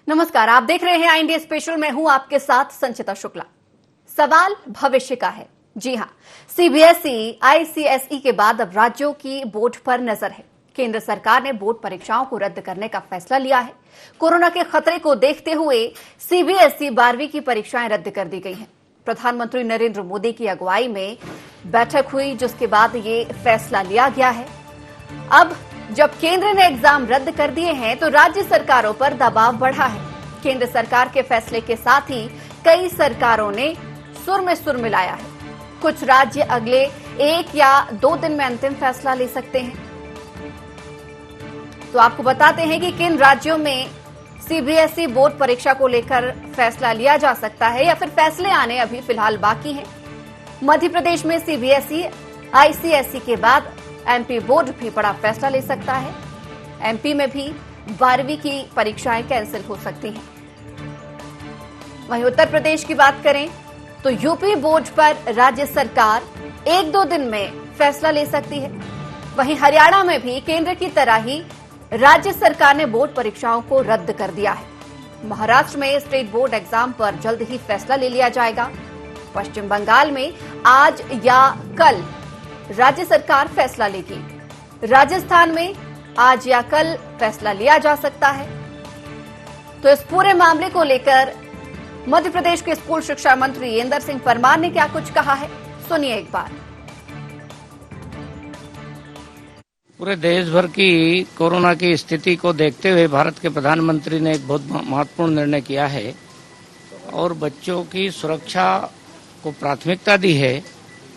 नमस्कार, आप देख रहे हैं आई इंडिया स्पेशल। मैं हूं आपके साथ संचिता शुक्ला। सवाल भविष्य का है। जी हां, सीबीएसई आईसीएसई के बाद अब राज्यों की बोर्ड पर नजर है। केंद्र सरकार ने बोर्ड परीक्षाओं को रद्द करने का फैसला लिया है। कोरोना के खतरे को देखते हुए सीबीएसई 12वीं की परीक्षाएं रद्द कर दी गई हैं। प्रधानमंत्री नरेंद्र मोदी की अगुवाई में बैठक हुई, जिसके बाद ये फैसला लिया गया है। अब जब केंद्र ने एग्जाम रद्द कर दिए हैं तो राज्य सरकारों पर दबाव बढ़ा है। केंद्र सरकार के फैसले के साथ ही कई सरकारों ने सुर में सुर मिलाया है। कुछ राज्य अगले 1 या 2 दिन में अंतिम फैसला ले सकते हैं। तो आपको बताते हैं कि किन राज्यों में सीबीएसई बोर्ड परीक्षा को लेकर फैसला लिया जा सकता है या फिर फैसले आने अभी फिलहाल बाकी हैं। मध्य प्रदेश में सीबीएसई आईसीएसई के बाद एमपी बोर्ड भी बड़ा फैसला ले सकता है। एमपी में भी 12वीं की परीक्षाएं कैंसिल हो सकती हैं। वहीं उत्तर प्रदेश की बात करें तो यूपी बोर्ड पर राज्य सरकार 1-2 दिन में फैसला ले सकती है। वहीं हरियाणा में भी केंद्र की तरह ही राज्य सरकार ने बोर्ड परीक्षाओं को रद्द कर दिया है। महाराष्ट्र में स्टेट बोर्ड एग्जाम पर जल्द ही फैसला ले लिया जाएगा। पश्चिम बंगाल में आज या कल राज्य सरकार फैसला लेगी। राजस्थान में आज या कल फैसला लिया जा सकता है। तो इस पूरे मामले को लेकर मध्य प्रदेश के स्कूल शिक्षा मंत्री इंदर सिंह परमार ने क्या कुछ कहा है, सुनिए एक बार। पूरे देश भर की कोरोना की स्थिति को देखते हुए भारत के प्रधानमंत्री ने एक बहुत महत्वपूर्ण निर्णय किया है और बच्चों की सुरक्षा को प्राथमिकता दी है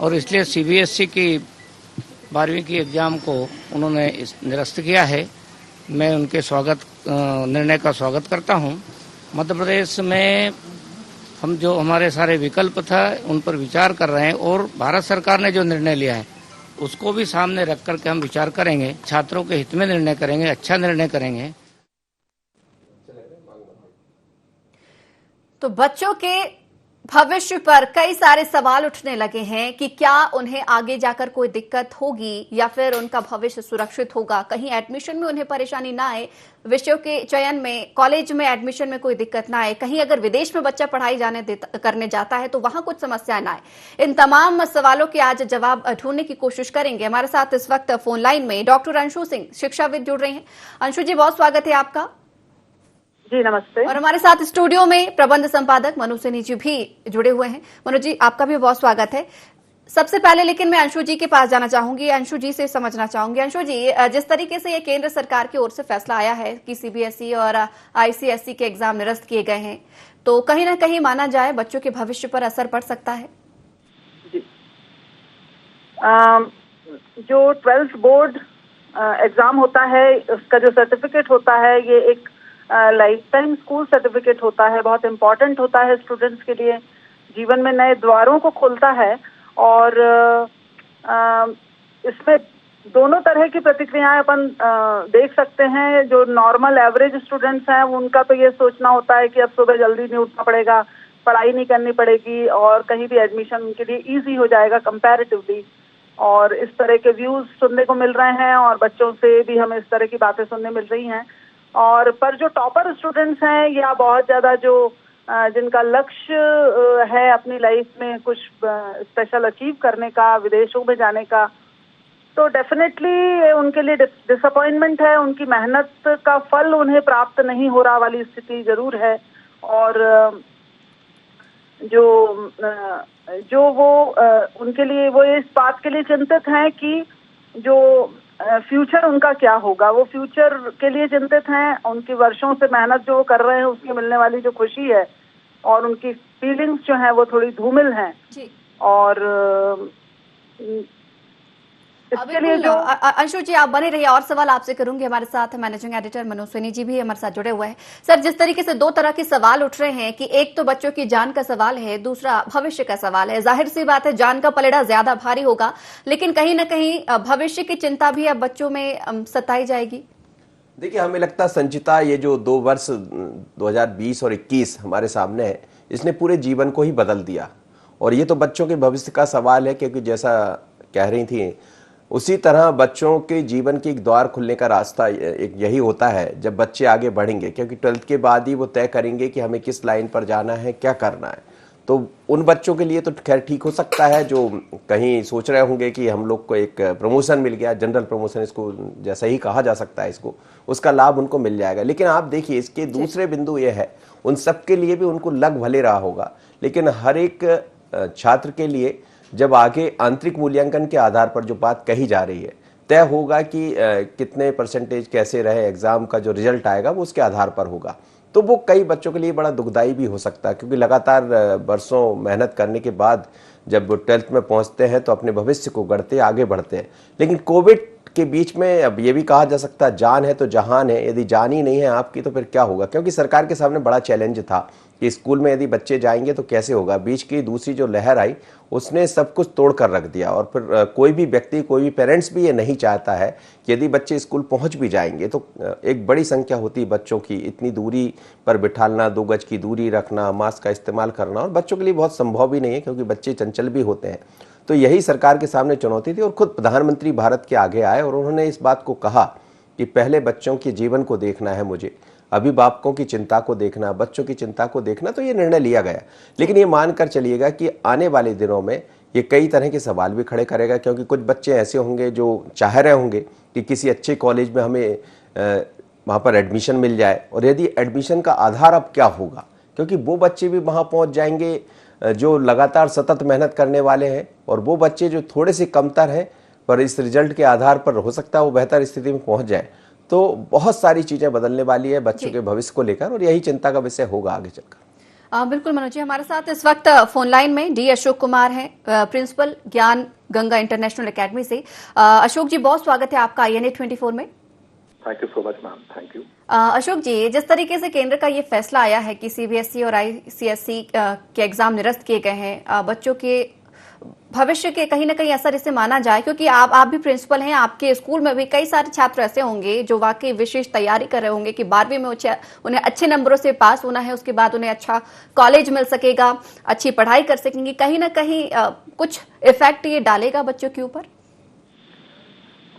और इसलिए सीबीएसई की 12वीं की एग्जाम को उन्होंने निरस्त किया है। मैं उनके निर्णय का स्वागत करता हूं। मध्य प्रदेश में हम जो हमारे सारे विकल्प था उन पर विचार कर रहे हैं और भारत सरकार ने जो निर्णय लिया है उसको भी सामने रख करके हम विचार करेंगे। छात्रों के हित में निर्णय करेंगे, अच्छा निर्णय करेंगे। तो बच्चों के भविष्य पर कई सारे सवाल उठने लगे हैं कि क्या उन्हें आगे जाकर कोई दिक्कत होगी या फिर उनका भविष्य सुरक्षित होगा, कहीं एडमिशन में उन्हें परेशानी ना आए, विषयों के चयन में, कॉलेज में एडमिशन में कोई दिक्कत ना आए, कहीं अगर विदेश में बच्चा पढ़ाई करने जाता है तो वहां कुछ समस्या ना आए। इन तमाम सवालों के आज जवाब ढूंढने की कोशिश करेंगे। हमारे साथ इस वक्त फोन लाइन में डॉक्टर अंशु सिंह, शिक्षाविद, जुड़ रहे हैं। अंशु जी, बहुत स्वागत है आपका। जी नमस्ते। और हमारे साथ स्टूडियो में प्रबंध संपादक मनु सिन्ही जी भी जुड़े हुए हैं। मनु जी, आपका भी बहुत स्वागत है। सबसे पहले लेकिन मैं अंशु जी के पास जाना चाहूंगी, अंशु जी से समझना चाहूंगी। अंशु जी, जिस तरीके से ये केंद्र सरकार की ओर से फैसला आया है कि सीबीएसई और आईसीएसई के एग्जाम निरस्त किए गए हैं, तो कहीं ना कहीं माना जाए बच्चों के भविष्य पर असर पड़ सकता है। जी, जो 12th बोर्ड एग्जाम होता है उसका जो सर्टिफिकेट होता है ये एक लाइफ टाइम स्कूल सर्टिफिकेट होता है। बहुत इम्पोर्टेंट होता है स्टूडेंट्स के लिए, जीवन में नए द्वारों को खोलता है। और इसमें दोनों तरह की प्रतिक्रियाएं अपन देख सकते हैं। जो नॉर्मल एवरेज स्टूडेंट्स हैं उनका तो ये सोचना होता है कि अब सुबह जल्दी नहीं उठना पड़ेगा, पढ़ाई नहीं करनी पड़ेगी और कहीं भी एडमिशन उनके लिए ईजी हो जाएगा कंपैरेटिवली। और इस तरह के व्यूज सुनने को मिल रहे हैं और बच्चों से भी हमें इस तरह की बातें सुनने मिल रही हैं। और पर जो टॉपर स्टूडेंट्स हैं या बहुत ज्यादा जो जिनका लक्ष्य है अपनी लाइफ में कुछ स्पेशल अचीव करने का, विदेशों में जाने का, तो डेफिनेटली उनके लिए डिसअपॉइंटमेंट है। उनकी मेहनत का फल उन्हें प्राप्त नहीं हो रहा वाली स्थिति जरूर है। और जो वो उनके लिए वो इस बात के लिए चिंतित हैं कि जो फ्यूचर उनका क्या होगा, वो फ्यूचर के लिए चिंतित हैं। उनकी वर्षों से मेहनत जो वो कर रहे हैं उसकी मिलने वाली जो खुशी है और उनकी फीलिंग्स जो हैं वो थोड़ी धूमिल हैं। और इसके लिए जो अंशु जी, आप बने रहिए, और सवाल आपसे करूंगी। हमारे साथ मैनेजिंग एडिटर मनु सिन्ही जी भी हमारे साथ जुड़े हुए हैं। सर, जिस तरीके से 2 तरह के सवाल उठ रहे हैं कि एक तो बच्चों की जान का सवाल है, दूसरा भविष्य का सवाल है। जाहिर सी बात है जान का पलड़ा ज्यादा भारी होगा, लेकिन कहीं ना कहीं भविष्य की चिंता भी अब बच्चों में सताई जाएगी। देखिए, हमें लगता है संचिता, ये जो 2 वर्ष 2020 और 21 हमारे सामने है, इसने पूरे जीवन को ही बदल दिया। और ये तो बच्चों के भविष्य का सवाल है, क्योंकि जैसा कह रही थी उसी तरह बच्चों के जीवन के एक द्वार खुलने का रास्ता एक यही होता है जब बच्चे आगे बढ़ेंगे, क्योंकि 12th के बाद ही वो तय करेंगे कि हमें किस लाइन पर जाना है, क्या करना है। तो उन बच्चों के लिए तो खैर ठीक हो सकता है जो कहीं सोच रहे होंगे कि हम लोग को एक प्रमोशन मिल गया, जनरल प्रमोशन इसको जैसा ही कहा जा सकता है, इसको उसका लाभ उनको मिल जाएगा। लेकिन आप देखिए इसके दूसरे बिंदु ये है, उन सब के लिए भी उनको लग भले रहा होगा, लेकिन हर एक छात्र के लिए जब आगे आंतरिक मूल्यांकन के आधार पर जो बात कही जा रही है, तय होगा कि कितने परसेंटेज कैसे रहे, एग्जाम का जो रिजल्ट आएगा वो उसके आधार पर होगा। तो वो कई बच्चों के लिए बड़ा दुखदाई भी हो सकता है, क्योंकि लगातार बरसों मेहनत करने के बाद जब 12th में पहुंचते हैं तो अपने भविष्य को गढ़ते आगे बढ़ते हैं। लेकिन कोविड के बीच में अब ये भी कहा जा सकता है जान है तो जहान है, यदि जान ही नहीं है आपकी तो फिर क्या होगा, क्योंकि सरकार के सामने बड़ा चैलेंज था कि स्कूल में यदि बच्चे जाएंगे तो कैसे होगा। बीच की दूसरी जो लहर आई उसने सब कुछ तोड़ कर रख दिया, और फिर कोई भी व्यक्ति, कोई भी पेरेंट्स भी ये नहीं चाहता है कि यदि बच्चे स्कूल पहुंच भी जाएंगे तो एक बड़ी संख्या होती है बच्चों की, इतनी दूरी पर बिठालना, 2 गज की दूरी रखना, मास्क का इस्तेमाल करना, और बच्चों के लिए बहुत संभव भी नहीं है क्योंकि बच्चे चंचल भी होते हैं। तो यही सरकार के सामने चुनौती थी, और खुद प्रधानमंत्री भारत के आगे आए और उन्होंने इस बात को कहा कि पहले बच्चों के जीवन को देखना है मुझे, अभिभावकों की चिंता को देखना, बच्चों की चिंता को देखना। तो ये निर्णय लिया गया, लेकिन ये मानकर चलिएगा कि आने वाले दिनों में ये कई तरह के सवाल भी खड़े करेगा, क्योंकि कुछ बच्चे ऐसे होंगे जो चाह रहे होंगे कि किसी अच्छे कॉलेज में हमें वहाँ पर एडमिशन मिल जाए, और यदि एडमिशन का आधार अब क्या होगा, क्योंकि वो बच्चे भी वहाँ पहुँच जाएंगे जो लगातार सतत मेहनत करने वाले हैं, और वो बच्चे जो थोड़े से कमतर हैं पर इस रिजल्ट के आधार पर हो सकता है वो बेहतर स्थिति में पहुँच जाए। तो बहुत सारी चीजें बदलने वाली है बच्चों के भविष्य को लेकर, और यही चिंता का विषय होगा आगे चलकर। बिल्कुल मनोज जी, हमारे साथ इस वक्त फोन लाइन में डी अशोक कुमार हैं, प्रिंसिपल ज्ञान गंगा इंटरनेशनल एकेडमी से। अशोक जी, बहुत स्वागत है आपका INA 24 में। Thank you so much ma'am, thank you. Ashok ji, जिस तरीके से केंद्र का ये फैसला आया है कि CBSE और ICSE के एग्जाम निरस्त किए गए हैं, बच्चों के भविष्य के कहीं ना कहीं असर इसे माना जाए, क्योंकि आप भी प्रिंसिपल हैं, आपके स्कूल में भी कई सारे छात्र ऐसे होंगे जो वाकई विशेष तैयारी कर रहे होंगे कि 12वीं में उन्हें अच्छे नंबरों से पास होना है, उसके बाद उन्हें अच्छा कॉलेज मिल सकेगा, अच्छी पढ़ाई कर सकेंगे। कहीं ना कहीं कुछ इफेक्ट ये डालेगा बच्चों के ऊपर?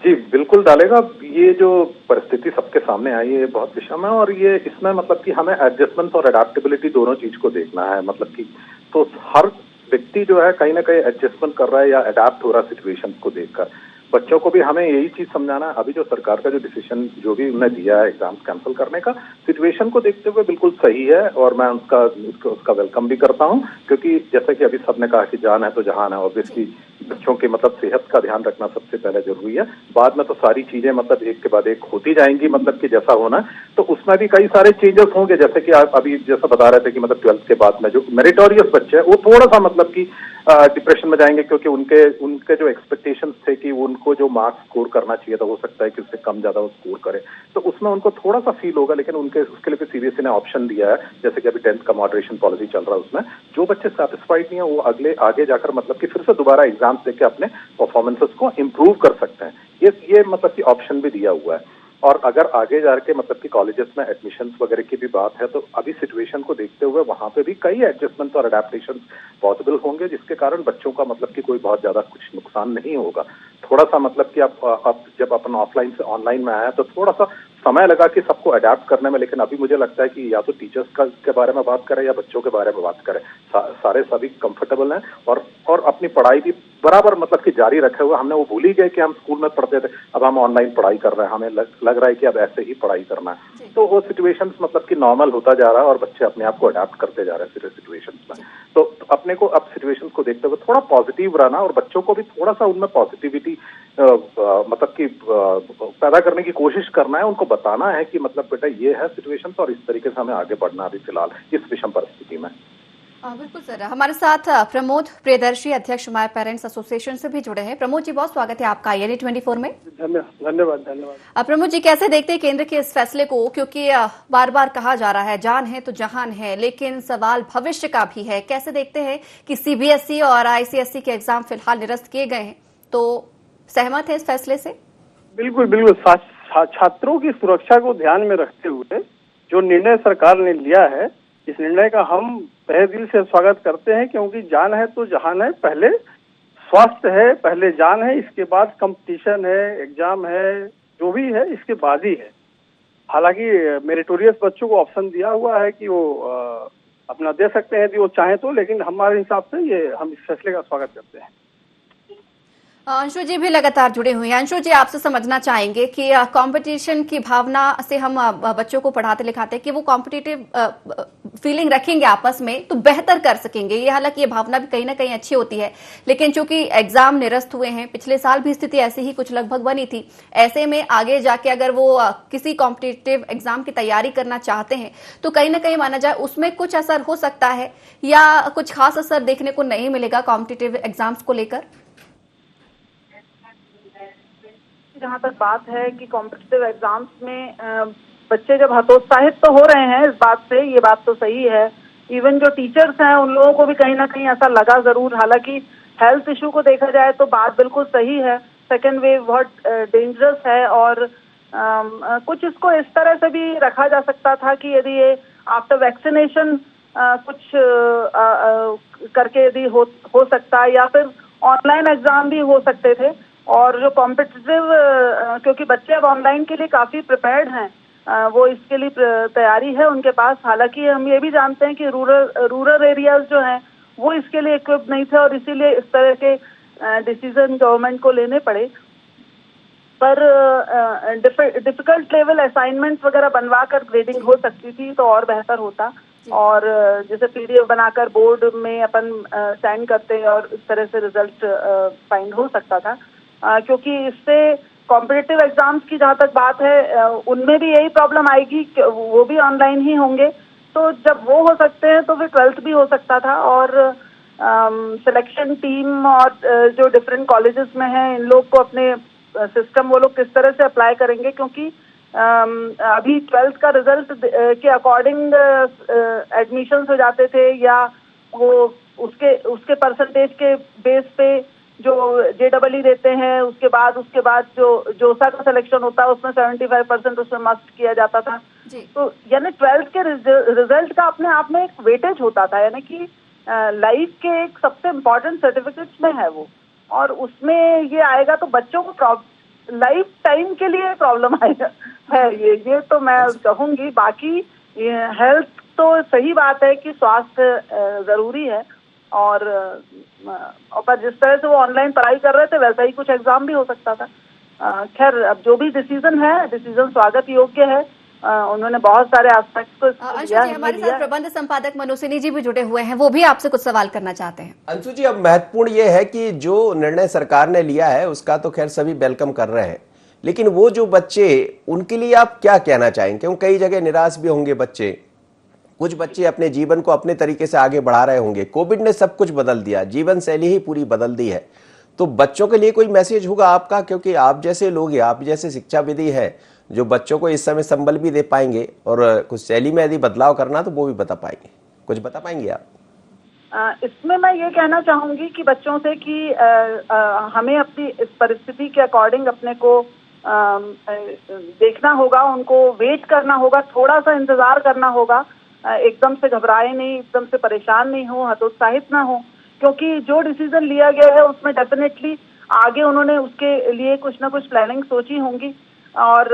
जी बिल्कुल डालेगा। ये जो परिस्थिति सबके सामने आई है बहुत विषम है, और ये इसमें मतलब कि हमें एडजस्टमेंट और अडेप्टेबिलिटी दोनों चीज को देखना है। मतलब कि तो हर व्यक्ति जो है कहीं ना कहीं एडजस्टमेंट कर रहा है या अडेप्ट हो रहा है सिचुएशन को देखकर। बच्चों को भी हमें यही चीज समझाना है। अभी जो सरकार का जो डिसीजन जो भी उन्होंने दिया है एग्जाम्स कैंसिल करने का, सिचुएशन को देखते हुए बिल्कुल सही है, और मैं उसका वेलकम भी करता हूं, क्योंकि जैसा कि अभी सबने कहा कि जान है तो जहान है। ऑब्वियसली बच्चों के मतलब सेहत का ध्यान रखना सबसे पहले जरूरी है, बाद में तो सारी चीजें मतलब एक के बाद एक होती जाएंगी, मतलब कि जैसा होना। तो उसमें भी कई सारे चेंजेस होंगे, जैसे कि आप अभी जैसा बता रहे थे कि मतलब 12th के बाद में जो मेरिटोरियस बच्चे हैं वो थोड़ा सा मतलब कि डिप्रेशन में जाएंगे, क्योंकि उनके जो एक्सपेक्टेशंस थे कि उनको जो मार्क्स स्कोर करना चाहिए था, हो सकता है कि उससे कम ज्यादा वो स्कोर करे, तो उसमें उनको थोड़ा सा फील होगा। लेकिन उसके लिए CBSE ने ऑप्शन दिया है, जैसे कि अभी 10th का मॉडरेशन पॉलिसी चल रहा है, उसमें जो बच्चे सेटिस्फाइड नहीं है वो आगे जाकर मतलब कि फिर से दोबारा एग्जाम्स देके अपने परफॉर्मेंसेस को इम्प्रूव कर सकते हैं। ये मतलब कि ऑप्शन भी दिया हुआ है। और अगर आगे जाके मतलब कि कॉलेजेस में एडमिशन्स वगैरह की भी बात है, तो अभी सिचुएशन को देखते हुए वहां पे भी कई एडजस्टमेंट और अडेप्टेशन पॉसिबल होंगे, जिसके कारण बच्चों का मतलब कि कोई बहुत ज्यादा कुछ नुकसान नहीं होगा। थोड़ा सा मतलब कि आप जब अपन ऑफलाइन से ऑनलाइन में आया तो थोड़ा सा समय लगा कि सबको अडेप्ट करने में, लेकिन अभी मुझे लगता है कि या तो टीचर्स के बारे में बात करें या बच्चों के बारे में बात करें, सारे सभी कंफर्टेबल हैं और अपनी पढ़ाई भी बराबर मतलब कि जारी रखे हुए। हमने वो भूल ही गए कि हम स्कूल में पढ़ते थे, अब हम ऑनलाइन पढ़ाई कर रहे हैं, हमें लग रहा है कि अब ऐसे ही पढ़ाई करना है। तो वो सिचुएशंस मतलब कि नॉर्मल होता जा रहा है और बच्चे अपने आप को अडेप्ट करते जा रहे हैं सिचुएशंस में। तो अपने को अब सिचुएशंस को देखते हुए थोड़ा पॉजिटिव रहना, और बच्चों को भी थोड़ा सा उनमें पॉजिटिविटी मतलब कि पैदा करने की कोशिश करना है। उनको बताना है कि मतलब बेटा ये है सिचुएशन, और इस तरीके से हमें आगे बढ़ना अभी फिलहाल इस विषम परिस्थिति में। बिल्कुल सर, हमारे साथ प्रमोद प्रियदर्शी, अध्यक्ष माय पेरेंट्स एसोसिएशन से भी जुड़े हैं। प्रमोद जी, बहुत स्वागत है आपका INA 24 में। धन्यवाद। प्रमोद जी, कैसे देखते हैं केंद्र के इस फैसले को, क्योंकि बार बार कहा जा रहा है जान है तो जहान है, लेकिन सवाल भविष्य का भी है। कैसे देखते हैं कि CBSE और ICSE के एग्जाम फिलहाल निरस्त किए गए हैं, तो सहमत है इस फैसले से? बिल्कुल। छात्रों की सुरक्षा को ध्यान में रखते हुए जो निर्णय सरकार ने लिया है, इस निर्णय का हम तहे दिल से स्वागत करते हैं, क्योंकि जान है तो जहान है। पहले स्वास्थ्य है, पहले जान है, इसके बाद कंपटीशन है, एग्जाम है, जो भी है इसके बाद ही है। हालांकि मेरिटोरियस बच्चों को ऑप्शन दिया हुआ है कि वो अपना दे सकते हैं यदि वो चाहें तो, लेकिन हमारे हिसाब से ये हम इस फैसले का स्वागत करते हैं। अंशु जी भी लगातार जुड़े हुए हैं। अंशु जी, आपसे समझना चाहेंगे कि कंपटीशन की भावना से हम बच्चों को पढ़ाते लिखाते हैं कि वो कॉम्पिटिटिव फीलिंग रखेंगे आपस में तो बेहतर कर सकेंगे। ये हालांकि ये भावना भी कहीं ना कहीं अच्छी होती है, लेकिन चूंकि एग्जाम निरस्त हुए हैं, पिछले साल भी स्थिति ऐसी ही कुछ लगभग बनी थी, ऐसे में आगे जाके अगर वो किसी कॉम्पिटिटिव एग्जाम की तैयारी करना चाहते हैं तो कहीं ना कहीं माना जाए उसमें कुछ असर हो सकता है या कुछ खास असर देखने को नहीं मिलेगा कॉम्पिटिटिव एग्जाम्स को लेकर? जहाँ तक बात है कि कॉम्पिटिटिव एग्जाम्स में बच्चे जब हतोत्साहित तो हो रहे हैं इस बात से, ये बात तो सही है। इवन जो टीचर्स हैं उन लोगों को भी कहीं ना कहीं ऐसा लगा जरूर। हालांकि हेल्थ इशू को देखा जाए तो बात बिल्कुल सही है, सेकेंड वेव बहुत डेंजरस है और कुछ इसको इस तरह से भी रखा जा सकता था कि यदि ये आफ्टर वैक्सीनेशन कुछ करके यदि हो सकता, या फिर ऑनलाइन एग्जाम भी हो सकते थे। और जो कॉम्पिटिटिव, क्योंकि बच्चे अब ऑनलाइन के लिए काफी प्रिपेयर्ड हैं, वो इसके लिए तैयारी है उनके पास। हालांकि हम ये भी जानते हैं कि रूरल एरियाज जो हैं वो इसके लिए इक्विप नहीं थे और इसीलिए इस तरह के डिसीजन गवर्नमेंट को लेने पड़े। पर डिफिकल्ट लेवल असाइनमेंट्स वगैरह बनवा कर ग्रेडिंग हो सकती थी तो और बेहतर होता। और जैसे पीडीएफ बनाकर बोर्ड में अपन सेंड करते और इस तरह से रिजल्ट फाइंड हो सकता था, क्योंकि इससे कॉम्पिटिटिव एग्जाम्स की जहाँ तक बात है उनमें भी यही प्रॉब्लम आएगी कि वो भी ऑनलाइन ही होंगे। तो जब वो हो सकते हैं तो फिर 12th भी हो सकता था। और सिलेक्शन टीम और जो डिफरेंट कॉलेजेस में हैं इन लोग को अपने सिस्टम वो लोग किस तरह से अप्लाई करेंगे, क्योंकि अभी 12th का रिजल्ट के अकॉर्डिंग एडमिशन हो जाते थे, या वो उसके परसेंटेज के बेस पे जो JEE देते हैं, उसके बाद जो जोसा का सिलेक्शन होता है उसमें 75% उसमें मस्ट किया जाता था। तो यानी 12th के रिजल्ट का अपने आप में एक वेटेज होता था, यानी कि लाइफ के एक सबसे इम्पोर्टेंट सर्टिफिकेट्स में है वो, और उसमें ये आएगा तो बच्चों को लाइफ टाइम के लिए प्रॉब्लम आएगा है ये तो मैं कहूँगी। बाकी हेल्थ तो सही बात है कि स्वास्थ्य जरूरी है, और पर जिस तरह से वो ऑनलाइन पढ़ाई कर रहे थे वैसा ही कुछ एग्जाम भी हो सकता था। खैर, अब जो भी डिसीजन है, डिसीजन स्वागत योग्य है। उन्होंने बहुत सारे एस्पेक्ट्स को अंशु जी, हमारे साथ प्रबंध संपादक मनोसिनी जी भी जुड़े हुए हैं, वो भी आपसे कुछ सवाल करना चाहते हैं। अंशु जी, अब महत्वपूर्ण ये है कि जो निर्णय सरकार ने लिया है उसका तो खैर सभी वेलकम कर रहे हैं, लेकिन वो जो बच्चे, उनके लिए आप क्या कहना चाहेंगे? क्योंकि कई जगह निराश भी होंगे बच्चे, कुछ बच्चे अपने जीवन को अपने तरीके से आगे बढ़ा रहे होंगे। कोविड ने सब कुछ बदल दिया, जीवन शैली ही पूरी बदल दी है। तो बच्चों के लिए कोई मैसेज होगा आपका, क्योंकि आप जैसे लोग, आप जैसे शिक्षाविदी है जो बच्चों को इस समय संबल भी दे पाएंगे और कुछ शैली में यदि बदलाव करना तो वो भी बता पाएंगे, कुछ बता पाएंगे आप? इसमें मैं ये कहना चाहूंगी कि बच्चों से कि हमें अपनी इस परिस्थिति के अकॉर्डिंग अपने को देखना होगा, उनको वेट करना होगा, थोड़ा सा इंतजार करना होगा। एकदम से घबराए नहीं, एकदम से परेशान नहीं हो, हतोत्साहित ना हो, क्योंकि जो डिसीजन लिया गया है उसमें डेफिनेटली आगे उन्होंने उसके लिए कुछ ना कुछ प्लानिंग सोची होंगी। और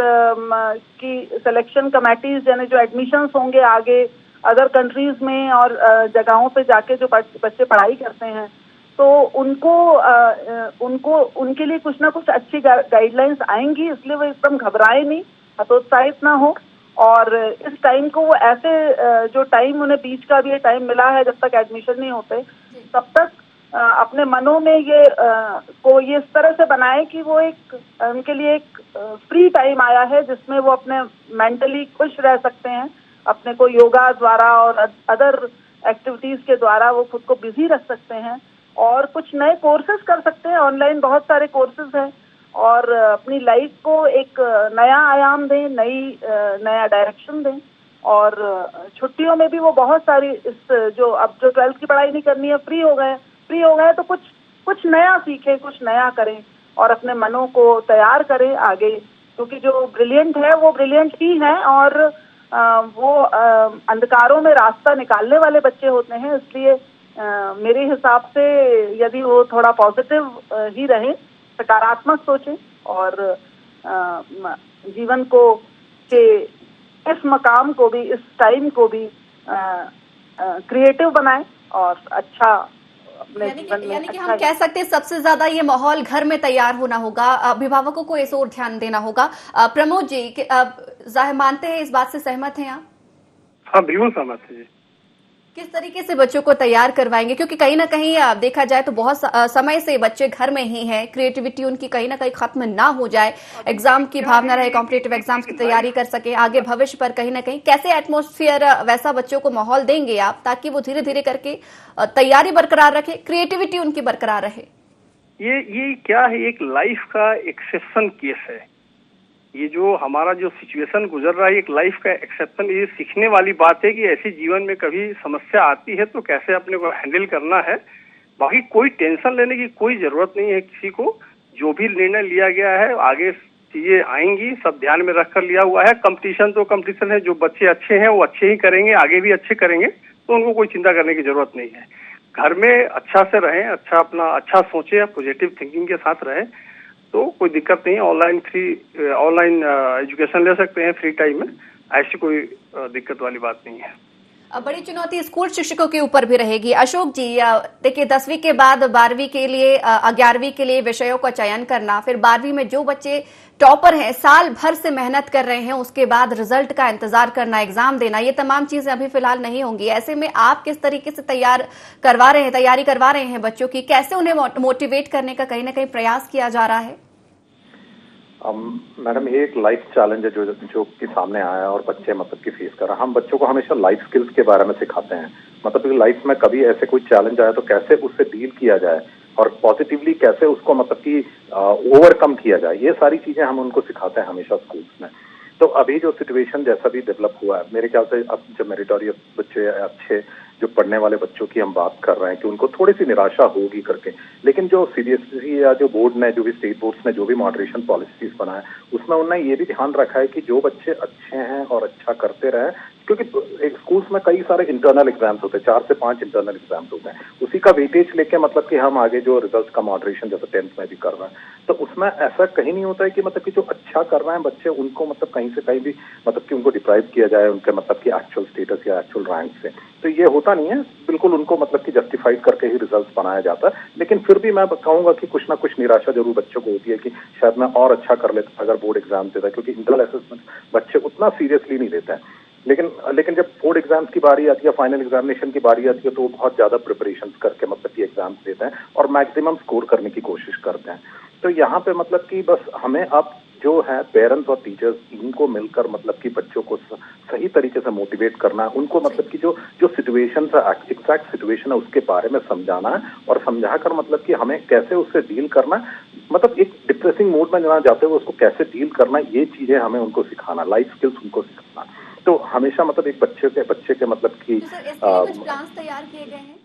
कि सिलेक्शन कमेटीज यानी जो एडमिशंस होंगे आगे अदर कंट्रीज में और जगहों पे जाके जो बच्चे पढ़ाई करते हैं, तो उनको उनके लिए कुछ ना कुछ अच्छी गाइडलाइंस आएंगी। इसलिए वो एकदम घबराए नहीं, हतोत्साहित ना हो, और इस टाइम को वो ऐसे जो टाइम उन्हें बीच का भी टाइम मिला है जब तक एडमिशन नहीं होते तब तक अपने मनों में ये को ये इस तरह से बनाए कि वो एक उनके लिए एक फ्री टाइम आया है जिसमें वो अपने मेंटली खुश रह सकते हैं, अपने को योगा द्वारा और अदर एक्टिविटीज के द्वारा वो खुद को बिजी रख सकते हैं और कुछ नए कोर्सेज कर सकते हैं। ऑनलाइन बहुत सारे कोर्सेज हैं और अपनी लाइफ को एक नया आयाम दें, नया डायरेक्शन दें। और छुट्टियों में भी वो बहुत सारी इस जो अब जो 12th की पढ़ाई नहीं करनी है, फ्री हो गए तो कुछ नया सीखें, कुछ नया करें और अपने मनों को तैयार करें आगे, क्योंकि जो ब्रिलियंट है वो ब्रिलियंट ही है और वो अंधकारों में रास्ता निकालने वाले बच्चे होते हैं। इसलिए मेरे हिसाब से यदि वो थोड़ा पॉजिटिव ही रहे, सकारात्मक सोचे और जीवन को के इस मकाम को भी, इस टाइम को भी क्रिएटिव बनाए और अच्छा अपने जीवन में यानी कि अच्छा हम कह सकते हैं सबसे ज्यादा ये माहौल घर में तैयार होना होगा, अभिभावकों को इस ओर ध्यान देना होगा। प्रमोद जी, जाहिर मानते हैं, इस बात से सहमत हैं आप? हाँ, बिल्कुल सहमत है जी। किस तरीके से बच्चों को तैयार करवाएंगे, क्योंकि कहीं ना कहीं देखा जाए तो बहुत समय से बच्चे घर में ही हैं, क्रिएटिविटी उनकी कहीं ना कहीं खत्म ना हो जाए, एग्जाम की भावना रहे, कॉम्पिटिटिव एग्जाम्स की तैयारी कर सके आगे भविष्य पर, कहीं ना कहीं कैसे एटमॉस्फेयर वैसा बच्चों को माहौल देंगे आप ताकि वो धीरे धीरे करके तैयारी बरकरार रखे, क्रिएटिविटी उनकी बरकरार रहे? ये क्या है, एक लाइफ का एक्सेप्शन केस है। ये जो हमारा जो सिचुएशन गुजर रहा है, एक लाइफ का एक्सेप्शन, ये सीखने वाली बात है कि ऐसी जीवन में कभी समस्या आती है तो कैसे अपने को हैंडल करना है। बाकी कोई टेंशन लेने की कोई जरूरत नहीं है किसी को। जो भी निर्णय लिया गया है, आगे चीजें आएंगी, सब ध्यान में रखकर लिया हुआ है। कंपटीशन तो कंपटीशन है, जो बच्चे अच्छे हैं वो अच्छे ही करेंगे, आगे भी अच्छे करेंगे, तो उनको कोई चिंता करने की जरूरत नहीं है। घर में अच्छा से रहें, अच्छा सोचे, पॉजिटिव थिंकिंग के साथ रहें, तो कोई दिक्कत नहीं है। ऑनलाइन एजुकेशन ले सकते हैं फ्री टाइम में, ऐसी कोई दिक्कत वाली बात नहीं है। बड़ी चुनौती स्कूल शिक्षकों के ऊपर भी रहेगी। अशोक जी, देखिए 10वीं के बाद 12वीं के लिए 11वीं के लिए विषयों का चयन करना, फिर 12वीं में जो बच्चे टॉपर हैं, साल भर से मेहनत कर रहे हैं, उसके बाद रिजल्ट का इंतजार करना, एग्जाम देना, ये तमाम चीजें अभी फिलहाल नहीं होंगी। ऐसे में आप किस तरीके से तैयारी करवा रहे हैं बच्चों की, कैसे उन्हें मोटिवेट करने का कहीं ना कहीं प्रयास किया जा रहा है? मैडम, ये एक लाइफ चैलेंज है जो कि सामने आया है और बच्चे मतलब कि फेस कर रहे हैं। हम बच्चों को हमेशा लाइफ स्किल्स के बारे में सिखाते हैं, मतलब कि लाइफ में कभी ऐसे कोई चैलेंज आया तो कैसे उससे डील किया जाए और पॉजिटिवली कैसे उसको मतलब कि ओवरकम किया जाए, ये सारी चीजें हम उनको सिखाते हैं हमेशा स्कूल्स में। तो अभी जो सिचुएशन जैसा भी डेवलप हुआ है, मेरे ख्याल से अब जो मेरिटोरियस बच्चे, अच्छे जो पढ़ने वाले बच्चों की हम बात कर रहे हैं कि उनको थोड़ी सी निराशा होगी करके, लेकिन जो सीबीएसई या जो बोर्ड ने, जो भी स्टेट बोर्ड्स ने जो भी मॉडरेशन पॉलिसीज बनाए, उसमें उन्होंने ये भी ध्यान रखा है कि जो बच्चे अच्छे हैं और अच्छा करते रहे, क्योंकि एक स्कूल्स में कई सारे इंटरनल एग्जाम्स होते हैं, 4 से 5 इंटरनल एग्जाम्स होते हैं, उसी का वेटेज लेके मतलब कि हम आगे जो रिजल्ट का मॉडरेशन जैसे 10th में भी कर रहे हैं, तो उसमें ऐसा कहीं नहीं होता है कि मतलब कि जो अच्छा कर रहे हैं बच्चे, उनको मतलब कहीं से कहीं भी मतलब कि उनको डिप्राइव किया जाए उनके मतलब कि एक्चुअल स्टेटस या एक्चुअल रैंक से। तो ये होता नहीं है, बिल्कुल उनको मतलब कि जस्टिफाइड करके ही रिजल्ट्स बनाया जाता है। लेकिन फिर भी मैं कहूंगा कि कुछ ना कुछ निराशा जरूर बच्चों को होती है कि शायद मैं और अच्छा कर लेता अगर बोर्ड एग्जाम देता, क्योंकि इंटरनल असेसमेंट बच्चे उतना सीरियसली नहीं लेते हैं। लेकिन जब बोर्ड एग्जाम्स की बारी आती है, फाइनल एग्जामिनेशन की बारी आती है, तो वो बहुत ज्यादा प्रिपरेशन करके मतलब कि एग्जाम्स देते हैं और मैक्सिमम स्कोर करने की कोशिश करते हैं। तो यहाँ पे मतलब कि बस हमें अब जो है पेरेंट्स और टीचर्स, इनको मिलकर मतलब कि बच्चों को सही तरीके से मोटिवेट करना है, उनको मतलब कि जो सिचुएशन है, एग्जैक्ट सिचुएशन है, उसके बारे में समझाना है और समझाकर मतलब कि हमें कैसे उससे डील करना है, मतलब एक डिप्रेसिंग मूड में ना जाते हुए उसको कैसे डील करना है, ये चीजें हमें उनको सिखाना, लाइफ स्किल्स उनको सिखाना। तो हमेशा मतलब एक बच्चे के मतलब कि कुछ प्लान्स तैयार किए गए हैं?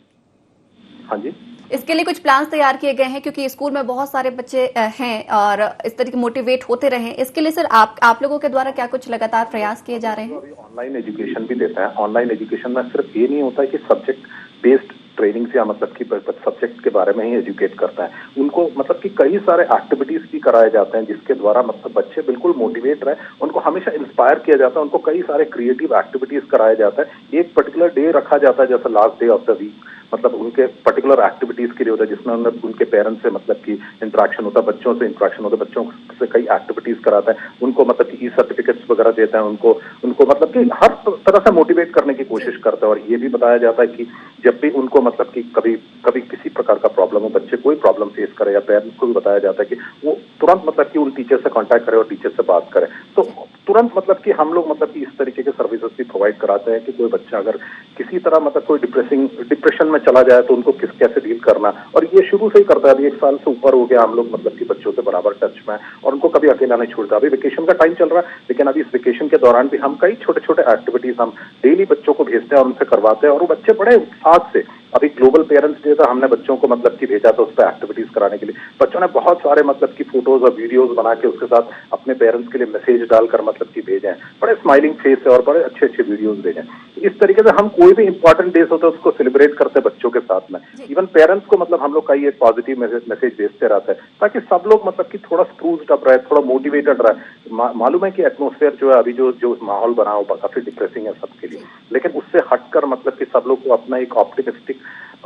हाँ जी, इसके लिए कुछ प्लान्स तैयार किए गए हैं, क्योंकि स्कूल में बहुत सारे बच्चे हैं और इस तरीके मोटिवेट होते रहे, इसके लिए सर आप लोगों के द्वारा क्या कुछ लगातार प्रयास किए जा रहे हैं? ऑनलाइन एजुकेशन भी देता है। ऑनलाइन एजुकेशन में सिर्फ ये नहीं होता है कि सब्जेक्ट बेस्ड ट्रेनिंग या मतलब कि सब्जेक्ट के बारे में ही एजुकेट करता है, उनको मतलब कि कई सारे एक्टिविटीज भी कराए जाते हैं जिसके द्वारा मतलब बच्चे बिल्कुल मोटिवेट रहे, उनको हमेशा इंस्पायर किया जाता है, उनको कई सारे क्रिएटिव एक्टिविटीज कराया जाता है। एक पर्टिकुलर डे रखा जाता है जैसे last day of the week, मतलब उनके पर्टिकुलर एक्टिविटीज के लिए होता है जिसमें उनके पेरेंट्स से मतलब कि इंटरेक्शन होता है, बच्चों से इंटरेक्शन होता है, बच्चों से कई एक्टिविटीज कराता है, उनको मतलब कि ई-सर्टिफिकेट्स वगैरह देता है, उनको मतलब कि हर तरह से मोटिवेट करने की कोशिश करता है। और ये भी बताया जाता है कि जब भी उनको मतलब कि कभी किसी प्रकार का प्रॉब्लम हो, बच्चे कोई प्रॉब्लम फेस करे, या पेरेंट्स को भी बताया जाता है कि वो तुरंत मतलब कि उन टीचर से कांटेक्ट करे और टीचर से बात करे। तो तुरंत मतलब कि हम लोग मतलब कि इस तरीके के सर्विसेज भी प्रोवाइड कराते हैं कि कोई बच्चा अगर किसी तरह मतलब कोई डिप्रेशन में चला जाए तो उनको कैसे डील करना, और ये शुरू से ही करता है। अभी 1 साल से ऊपर हो गया हम लोग मतलब कि बच्चों से बराबर टच में और उनको कभी अकेला नहीं छोड़ता। अभी वेकेशन का टाइम चल रहा है, लेकिन अभी इस वेकेशन के दौरान भी हम कई छोटे छोटे एक्टिविटीज हम डेली बच्चों को भेजते हैं और उनसे करवाते हैं, और वो बच्चे बड़े उत्साह से अभी ग्लोबल पेरेंट्स डे था, हमने बच्चों को मतलब कि भेजा था उस पर एक्टिविटीज कराने के लिए। बच्चों ने बहुत सारे मतलब की फोटोज और वीडियोज बना के उसके साथ अपने पेरेंट्स के लिए मैसेज डालकर मतलब कि भेजे हैं, बड़े स्माइलिंग फेस से और बड़े अच्छे अच्छे वीडियोज भेजे। इस तरीके से हम कोई भी इंपॉर्टेंट डेज होता है उसको सेलिब्रेट करते हैं बच्चों के साथ में। इवन पेरेंट्स को मतलब हम लोग कई एक पॉजिटिव मैसेज भेजते रहते हैं ताकि सब लोग मतलब कि थोड़ा स्प्रूस्ड अप रहे, थोड़ा मोटिवेटेड रहे। मालूम है कि एटमोस्फेयर जो है अभी जो माहौल बना हो काफी डिप्रेसिंग है सबके लिए, लेकिन उससे हटकर मतलब कि सब लोग को अपना एक ऑप्टिमिस्टिक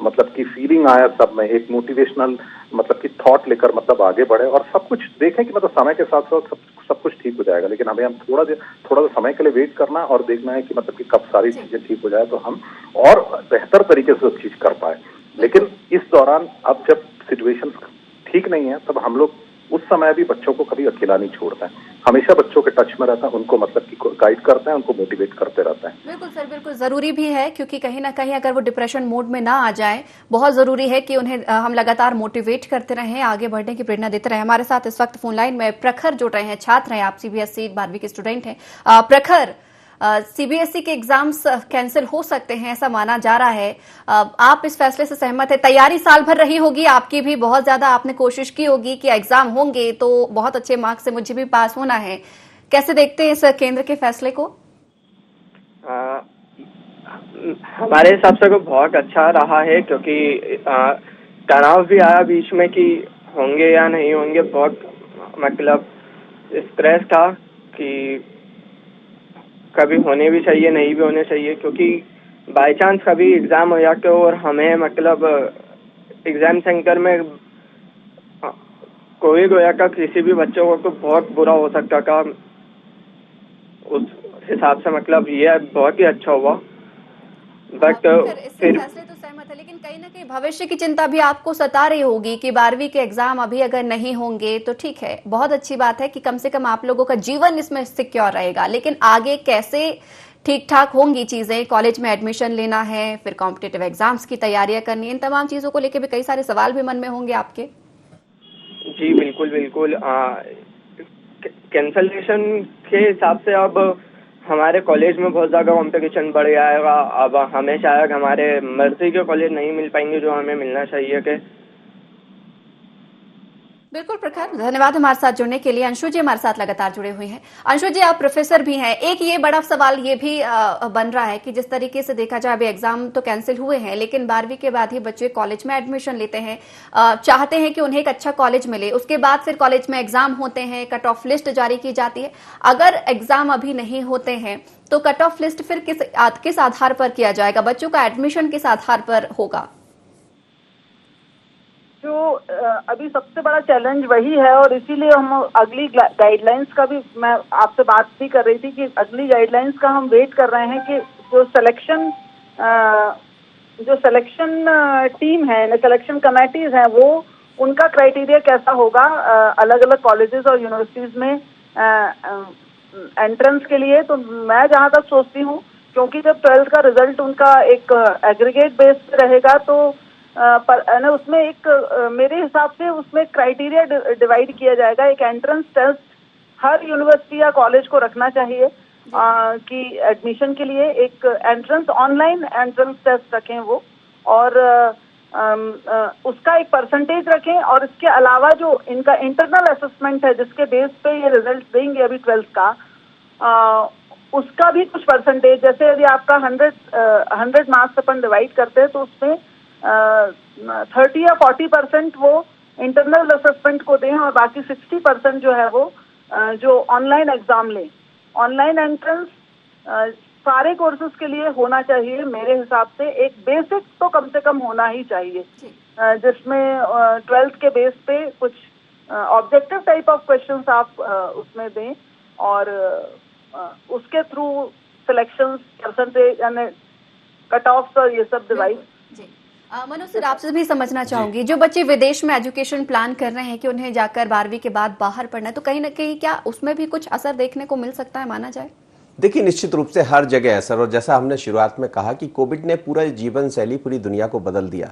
मतलब की फीलिंग आया, सब में एक मोटिवेशनल मतलब की थॉट लेकर मतलब आगे बढ़े और सब कुछ देखें कि मतलब समय के साथ साथ सब कुछ ठीक हो जाएगा। लेकिन हमें हम थोड़ा सा समय के लिए वेट करना है और देखना है कि मतलब कि कब सारी चीजें ठीक हो जाए तो हम और बेहतर तरीके से उस चीज कर पाए। लेकिन इस दौरान अब जब सिचुएशन ठीक नहीं है तब हम लोग उस समय भी बच्चों को कभी अकेला नहीं छोड़ते हैं, हमेशा बच्चों के टच में रहता है, उनको मतलब कि गाइड करते हैं, उनको मोटिवेट करते रहते हैं। बिल्कुल सर, बिल्कुल जरूरी भी है, क्योंकि कहीं ना कहीं अगर वो डिप्रेशन मोड में ना आ जाए, बहुत जरूरी है कि उन्हें हम लगातार मोटिवेट करते रहें, आगे बढ़ने की प्रेरणा देते रहें। हमारे साथ इस वक्त फोन लाइन में प्रखर जुड़ रहे हैं, छात्र हैं, आप सीबीएसई 12वीं के स्टूडेंट हैं। प्रखर, सीबीएसई के एग्जाम्स कैंसिल हो सकते हैं ऐसा माना जा रहा है, आप इस फैसले से सहमत है? तैयारी साल भर रही होगी आपकी भी, बहुत ज्यादा आपने कोशिश की होगी कि एग्जाम होंगे तो बहुत अच्छे मार्क्स से मुझे भी पास होना है, कैसे देखते हैं इस केंद्र के फैसले को? हमारे हिसाब से तो बहुत अच्छा रहा है, क्योंकि तनाव भी आया बीच में कि होंगे या नहीं होंगे, बहुत मतलब स्ट्रेस था कि कभी होने भी चाहिए नहीं भी होने चाहिए, क्योंकि बाय चांस कभी एग्जाम हो जाते और हमें मतलब एग्जाम सेंटर में कोविड हो जाता, किसी भी बच्चों को तो बहुत बुरा हो सकता था। उस हिसाब से मतलब ये बहुत ही अच्छा हुआ। बट फिर फैसले तो सहमत है, लेकिन कहीं ना कहीं भविष्य की चिंता भी आपको सता रही होगी कि 12वीं के एग्जाम अभी अगर नहीं होंगे तो ठीक है, बहुत अच्छी बात है कि कम से कम आप लोगों का जीवन इसमें सिक्योर रहेगा, लेकिन आगे कैसे ठीक ठाक होंगी चीजें? कॉलेज में एडमिशन लेना है, फिर कॉम्पिटिटिव एग्जाम्स की तैयारियां करनी है, इन तमाम चीजों को लेकर भी कई सारे सवाल भी मन में होंगे आपके। जी बिल्कुल बिल्कुल, कैंसलेशन के हिसाब से अब हमारे कॉलेज में बहुत ज़्यादा कंपटीशन बढ़ जाएगा। अब हमें शायद हमारे मर्जी के कॉलेज नहीं मिल पाएंगे जो हमें मिलना चाहिए के। बिल्कुल प्रखर, धन्यवाद हमारे साथ जुड़ने के लिए। अंशु जी हमारे साथ लगातार जुड़े हुए हैं। अंशु जी, आप प्रोफेसर भी हैं, एक ये बड़ा सवाल ये भी बन रहा है कि जिस तरीके से देखा जाए अभी एग्जाम तो कैंसिल हुए हैं, लेकिन 12वीं के बाद ही बच्चे कॉलेज में एडमिशन लेते हैं, चाहते हैं कि उन्हें एक अच्छा कॉलेज मिले, उसके बाद फिर कॉलेज में एग्जाम होते हैं, कट ऑफ लिस्ट जारी की जाती है। अगर एग्जाम अभी नहीं होते हैं तो कट ऑफ लिस्ट फिर किस आधार पर किया जाएगा? बच्चों का एडमिशन किस आधार पर होगा? जो अभी सबसे बड़ा चैलेंज वही है, और इसीलिए हम अगली गाइडलाइंस का भी, मैं आपसे बात भी कर रही थी कि अगली गाइडलाइंस का हम वेट कर रहे हैं कि जो सिलेक्शन टीम है, सिलेक्शन कमेटीज हैं, वो उनका क्राइटेरिया कैसा होगा अलग अलग कॉलेजेस और यूनिवर्सिटीज में एंट्रेंस के लिए। तो मैं जहां तक सोचती हूँ, क्योंकि जब 12th का रिजल्ट उनका एक एग्रीगेट बेस पे रहेगा तो पर उसमें एक मेरे हिसाब से उसमें क्राइटेरिया डिवाइड किया जाएगा। एक एंट्रेंस टेस्ट हर यूनिवर्सिटी या कॉलेज को रखना चाहिए कि एडमिशन के लिए एक ऑनलाइन एंट्रेंस टेस्ट रखें वो, और उसका एक परसेंटेज रखें, और इसके अलावा जो इनका इंटरनल असेसमेंट है जिसके बेस पे ये रिजल्ट देंगे अभी 12th का, उसका भी कुछ परसेंटेज, जैसे यदि आपका 100 मार्क्स अपन डिवाइड करते हैं तो उसमें 30 या 40% वो इंटरनल असेसमेंट को दें और बाकी 60% जो है वो जो ऑनलाइन एग्जाम लें। ऑनलाइन एंट्रेंस सारे कोर्सेज के लिए होना चाहिए मेरे हिसाब से, एक बेसिक तो कम से कम होना ही चाहिए, जिसमें 12th के बेस पे कुछ ऑब्जेक्टिव टाइप ऑफ क्वेश्चंस आप उसमें दें, और उसके थ्रू सिलेक्शन परसेंटेज यानी कट ऑफ और ये सब डिवाइड। मनोज सर, आपसे भी समझना चाहूंगी, जो बच्चे विदेश में एजुकेशन प्लान कर रहे हैं कि उन्हें जाकर 12वीं के बाद बाहर पढ़ना है, तो कहीं ना कहीं क्या उसमें भी कुछ असर देखने को मिल सकता है, माना जाए? देखिए, निश्चित रूप से हर जगह असर, और जैसा हमने शुरुआत में कहा कि कोविड ने पूरा जीवन शैली पूरी दुनिया को बदल दिया।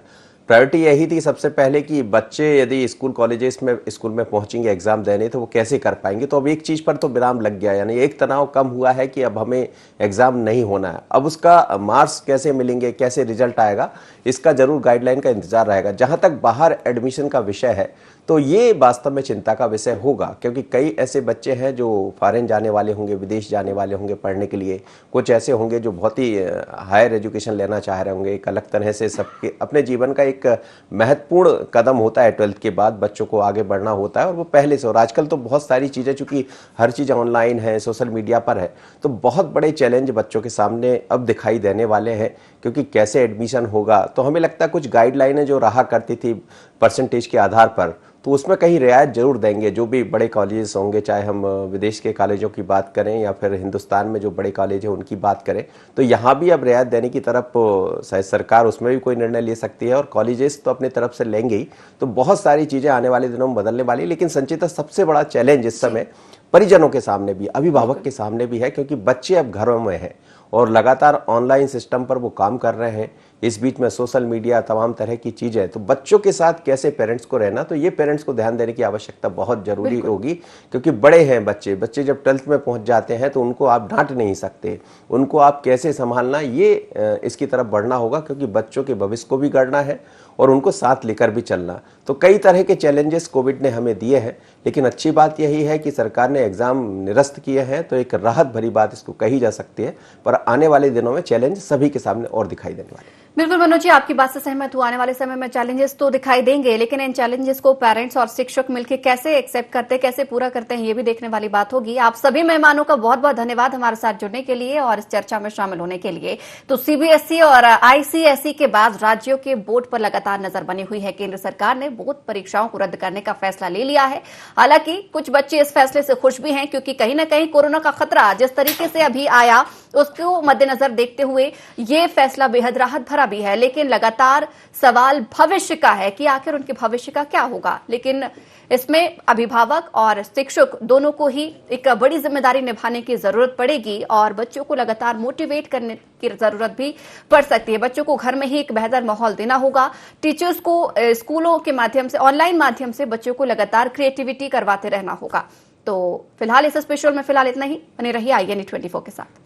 प्रायोरिटी यही थी सबसे पहले कि बच्चे यदि स्कूल में पहुंचेंगे एग्जाम देने तो वो कैसे कर पाएंगे। तो अब एक चीज पर तो विराम लग गया, यानी एक तनाव कम हुआ है कि अब हमें एग्जाम नहीं होना है। अब उसका मार्क्स कैसे मिलेंगे, कैसे रिजल्ट आएगा, इसका जरूर गाइडलाइन का इंतजार रहेगा। जहां तक बाहर एडमिशन का विषय है तो ये वास्तव में चिंता का विषय होगा, क्योंकि कई ऐसे बच्चे हैं जो फॉरेन जाने वाले होंगे, विदेश जाने वाले होंगे पढ़ने के लिए। कुछ ऐसे होंगे जो बहुत ही हायर एजुकेशन लेना चाह रहे होंगे। एक अलग तरह से सबके अपने जीवन का एक महत्वपूर्ण कदम होता है 12th के बाद बच्चों को आगे बढ़ना होता है, और वो पहले से। और आजकल तो बहुत सारी चीज़ें, चूंकि हर चीज़ ऑनलाइन है, सोशल मीडिया पर है, तो बहुत बड़े चैलेंज बच्चों के सामने अब दिखाई देने वाले हैं। क्योंकि कैसे एडमिशन होगा, तो हमें लगता है कुछ गाइडलाइनें जो रहा करती थी परसेंटेज के आधार पर, तो उसमें कहीं रियायत जरूर देंगे। जो भी बड़े कॉलेजेस होंगे, चाहे हम विदेश के कॉलेजों की बात करें या फिर हिंदुस्तान में जो बड़े कॉलेज हैं उनकी बात करें, तो यहाँ भी अब रियायत देने की तरफ शायद सरकार उसमें भी कोई निर्णय ले सकती है, और कॉलेजेस तो अपनी तरफ से लेंगे ही। तो बहुत सारी चीज़ें आने वाले दिनों में बदलने वाली। लेकिन संचिता, सबसे बड़ा चैलेंज इस समय परिजनों के सामने भी, अभिभावक के सामने भी है, क्योंकि बच्चे अब घरों में हैं और लगातार ऑनलाइन सिस्टम पर वो काम कर रहे हैं। इस बीच में सोशल मीडिया, तमाम तरह की चीज़ें, तो बच्चों के साथ कैसे पेरेंट्स को रहना, तो ये पेरेंट्स को ध्यान देने की आवश्यकता बहुत जरूरी होगी। क्योंकि बड़े हैं बच्चे जब 12th में पहुंच जाते हैं तो उनको आप डांट नहीं सकते, उनको आप कैसे संभालना, ये इसकी तरफ बढ़ना होगा। क्योंकि बच्चों के भविष्य को भी गढ़ना है और उनको साथ लेकर भी चलना। तो कई तरह के चैलेंजेस कोविड ने हमें दिए हैं, लेकिन अच्छी बात यही है कि सरकार ने एग्जाम निरस्त किए हैं, तो एक राहत भरी बात इसको कही जा सकती है। पर आने वाले दिनों में चैलेंज सभी के सामने और दिखाई देने वाले। बिल्कुल मनोज जी, आपकी बात से सहमत हूं। आने वाले समय में चैलेंजेस तो दिखाई देंगे, लेकिन इन चैलेंजेस को पेरेंट्स और शिक्षक मिलकर कैसे एक्सेप्ट करते हैं, कैसे पूरा करते हैं, ये भी देखने वाली बात होगी। आप सभी मेहमानों का बहुत बहुत धन्यवाद हमारे साथ जुड़ने के लिए और इस चर्चा में शामिल होने के लिए। तो सीबीएसई और आईसीएसई के बाद राज्यों के बोर्ड पर लगातार नजर बनी हुई है। केंद्र सरकार ने बोर्ड परीक्षाओं को रद्द करने का फैसला ले लिया है। हालांकि कुछ बच्चे इस फैसले से खुश भी हैं, क्योंकि कहीं ना कहीं कोरोना का खतरा जिस तरीके से अभी आया उसको मद्देनजर देखते हुए ये फैसला बेहद राहत भरा भी है। लेकिन लगातार सवाल भविष्य का है कि आखिर उनके भविष्य का क्या होगा। लेकिन इसमें अभिभावक और शिक्षक दोनों को ही एक बड़ी जिम्मेदारी निभाने की जरूरत पड़ेगी और बच्चों को लगातार मोटिवेट करने की जरूरत भी पड़ सकती है। बच्चों को घर में ही एक बेहतर माहौल देना होगा। टीचर्स को स्कूलों के माध्यम से, ऑनलाइन माध्यम से बच्चों को लगातार क्रिएटिविटी करवाते रहना होगा। तो फिलहाल इस स्पेशल में इतना ही। बने रहिए INE 24 के साथ।